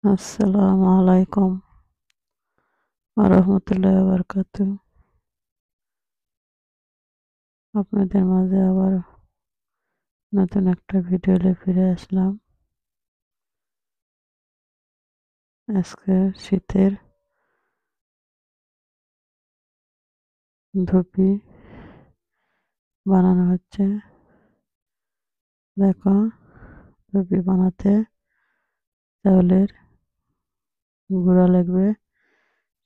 আসসালামু আলাইকুম ওয়া বারাকাতুহু। আপনাদের মাঝে আবার নতুন একটা ভিডিও নিয়ে ফিরে আসলাম। আজকে শীতের ধুপি বানানো হচ্ছে। দেখো, ধুপি বানাতে চাউলের গুঁড়া লাগবে।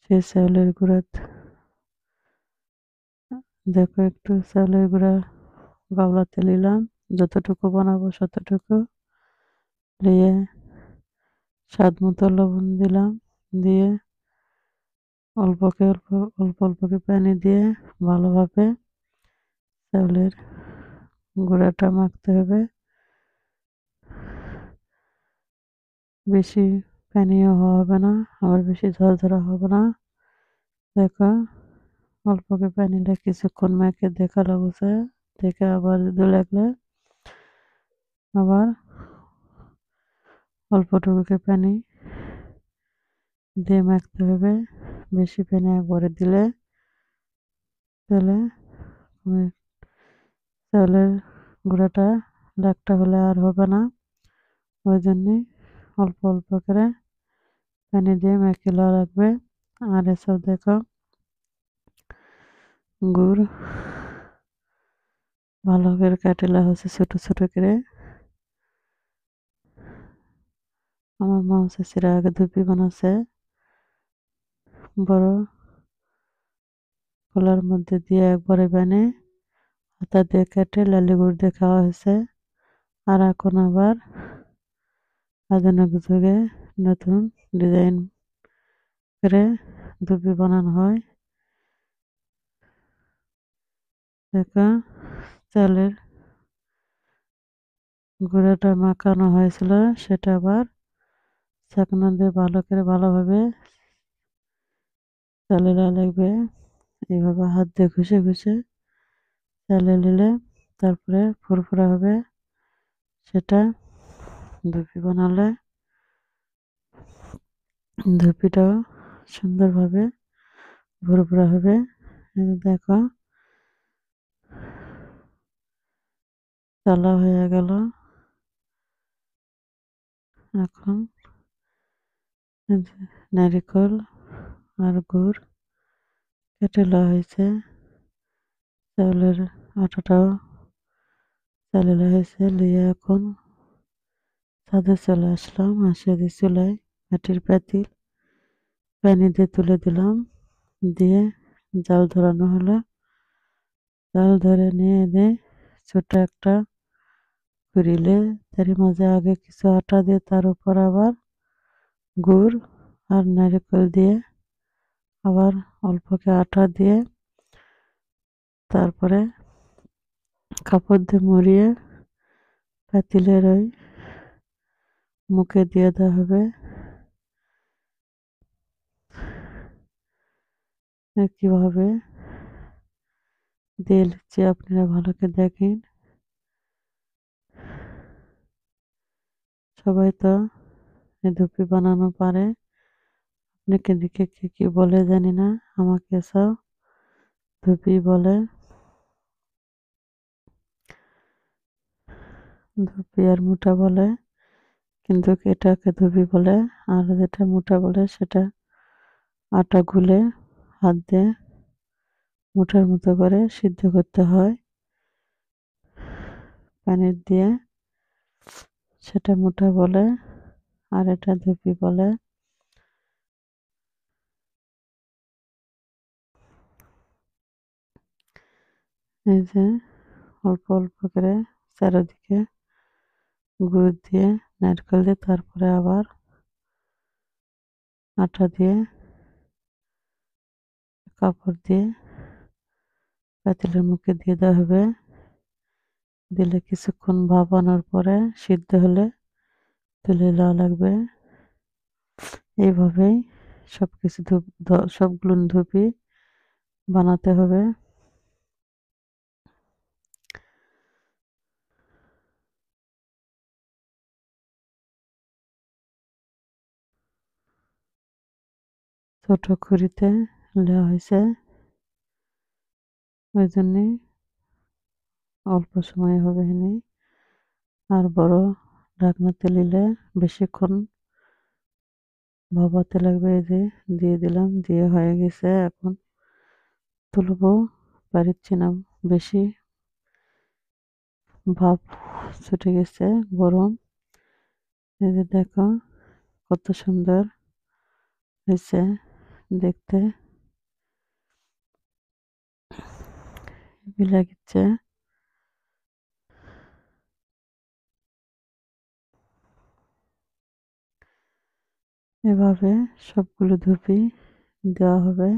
সেই চাউলের গুঁড়া দেখো, একটু চাউলের গুঁড়া গামলাতে নিলাম, যতটুকু বানাবো ততটুকু নিয়ে স্বাদ মতো লবণ দিলাম, দিয়ে অল্প অল্প পানি দিয়ে ভালোভাবে চাউলের গুঁড়াটা মাখতে হবে। বেশি পানিও হওয়া হবে না, আবার বেশি ঝরঝরা হবে না। দেখো, অল্প করে পানিটা কিছুক্ষণ মেখে দেখা লাগছে, দেখে আবার দু লাগলে আবার অল্পটুকুকে পানি দিয়ে মাখতে হবে। বেশি পানি একবারে দিলে তাহলে চাউলের গুঁড়াটা ল্যাকটা হলে আর হবে না। ওই জন্যে অল্প অল্প করে পানি দিয়ে মেখে লওয়া রাখবে। আর এসব দেখো, গুড় ভালো করে কেটে নেওয়া হচ্ছে ছোট ছোট করে। আমার মা চাচিরা আগে ধুপি বানাচ্ছে, বড় কলার মধ্যে দিয়ে একবারে বানে হাতা দিয়ে কেটে লালি গুড় দিয়ে খাওয়া হয়েছে। আর এখন আবার আধুনিক যুগে নতুন ডিজাইন করে ধুপি বানানো হয়। দেখো, চালের গুঁড়াটা মাখানো হয়েছিল, সেটা আবার ছাঁকনা দিয়ে ভালো করে ভালোভাবে চালে দেওয়া লাগবে। এইভাবে হাত দিয়ে ঘষে ঘষে চালে নিলে তারপরে ফুরফুরা হবে। সেটা ধুপি বানালে ধুপিটাও সুন্দরভাবে ভুরভুরা হবে। এই যে দেখো, চালা হয়ে গেল। এখন এই যে নারিকেল আর গুড় কেটে নেওয়া হয়েছে, চাউলের আটাটাও চালে নেওয়া হয়েছে। নিয়ে এখন ছাদে চলে আসলাম, আসে দিয়ে চুলায় মাটির পাতিল পানি দিয়ে তুলে দিলাম, দিয়ে জাল ধরানো হলো। জাল ধরে নিয়ে এনে ছোট একটা করিলে তার মাঝে আগে কিছু আটা দিয়ে তার উপর আবার গুড় আর নারকেল দিয়ে আবার অল্পকে আটা দিয়ে তারপরে কাপড় দিয়ে মুড়িয়ে পাতিলের ওই মুখে দিয়ে দেওয়া হবে। কিভাবে দিয়ে লিখছি আপনারা ভালো করে দেখেন। সবাই তো এই ধুপি বানানো পারে, আপনাকে দেখে কে কি বলে জানি না, আমাকে সব ধুপি বলে। ধুপি আর মোটা বলে, কিন্তু এটাকে ধুপি বলে। আর যেটা মোটা বলে সেটা আটা গুলে হাত দিয়ে মুঠার মতো করে সিদ্ধ করতে হয় পানির দিয়ে, সেটা মোটা বলে। আর এটা ধুপি বলে। এই যে অল্প অল্প করে চারিদিকে গুড় দিয়ে নারকেল দিয়ে তারপরে আবার আটা দিয়ে কাপড় দিয়ে পাতিলের মুখে দিয়ে দেওয়া হবে। দিলে কিছুক্ষণ ভাপানোর পরে সিদ্ধ হলে তুলে নেওয়া লাগবে। এইভাবেই সবকিছু সবগুলো ধুপি বানাতে হবে। ছোট খুরিতে নেওয়া হয়েছে, ওই জন্যে অল্প সময় হবে এনে। আর বড় ঢাকনাতে নিলে বেশিক্ষণ ভাপাতে লাগবে। এই যে দিয়ে দিলাম, দিয়ে হয়ে গেছে। এখন তুলবো, পারছি না, বেশি ভাপ ছুটে গেছে, গরম। এই যে দেখো কত সুন্দর হয়েছে দেখতে, লাগছে। এভাবে সবগুলো ধুপি দেওয়া হবে।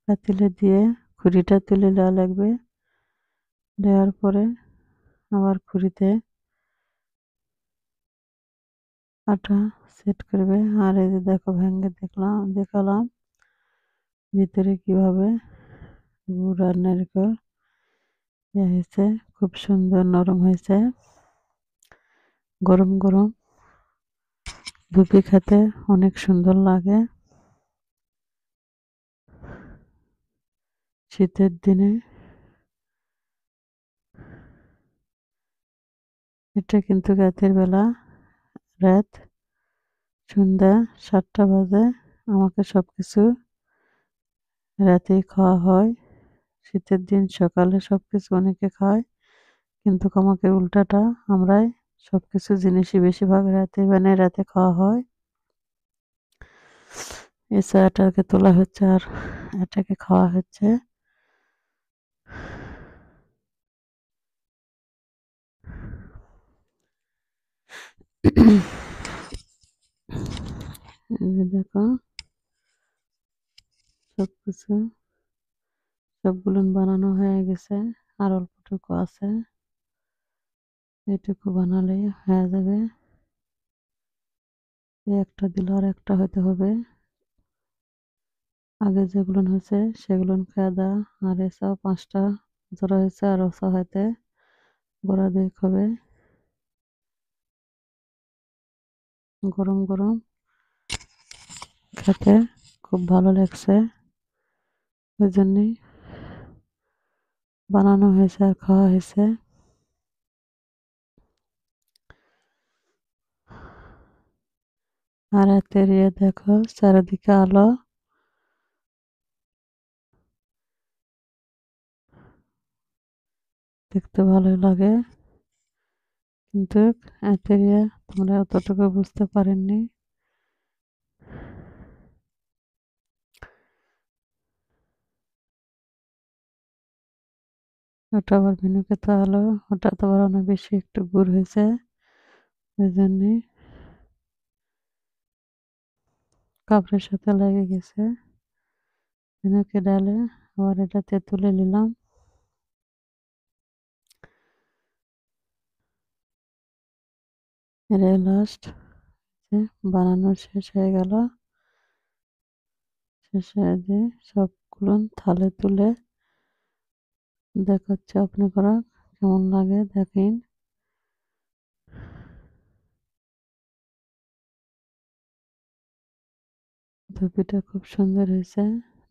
পাতিলে দিয়ে খুঁড়িটা তুলে দেওয়া লাগবে। দেওয়ার পরে আবার খুঁড়িতে আটা সেট করবে। আর এই যে দেখো ভেঙে দেখালাম ভিতরে কিভাবে গুড় আর নারকেল হয়েছে। খুব সুন্দর নরম হয়েছে। গরম গরম ধুপি খেতে অনেক সুন্দর লাগে শীতের দিনে। এটা কিন্তু রাতের বেলা, রাত সন্ধ্যা 7টা বাজে। আমাকে সবকিছু রাতেই খাওয়া হয়। শীতের দিন সকালে সবকিছু অনেকে খায়, কিন্তু আমাকে উল্টাটা, আমরাই সবকিছু জিনিসই বেশিরভাগ রাতে বানিয়ে রাতে খাওয়া হয়। এই চাটাকে তোলা হচ্ছে আর এটাকে খাওয়া হচ্ছে। এই যে দেখো সবকিছু সবগুলো বানানো হয়ে গেছে, আর অল্পটুকু আছে। এটুকু বানালেই হয়ে যাবে। একটা দিলে আর একটা হতে হবে। আগে যেগুলো হয়েছে সেগুলো খেয়ে দেওয়া, আর এসব 5টা জোড়া হয়েছে, আর ওসব হয়তো গোড়া দিয়ে হবে। গরম গরম খেতে খুব ভালো লাগছে, ওই জন্যই বানানো হয়েছে আর খাওয়া হয়েছে। আর রাতের দেখো চারিদিকে আলো, দেখতে ভালোই লাগে। কিন্তু রাতের তোমরা অতটুকু বুঝতে পারেননি। ওটা আবার ভিন্ন খেতে হলো, ওটা তো আবার অনেক বেশি একটু গুড় হয়েছে, ওই জন্যে কাপড়ের সাথে লেগে গেছে। ভিনুকে ডালে আবার এটাতে তুলে নিলাম। এটাই লাস্ট, বানানো শেষ হয়ে গেল। শেষ হয়ে দিয়ে সবগুলো থালে তুলে দেখাচ্ছে আপনি করা কেমন লাগে দেখেন। ধুপিটা খুব সুন্দর হয়েছে,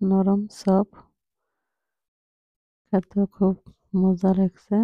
নরম সফট, খেতে খুব মজা লাগছে।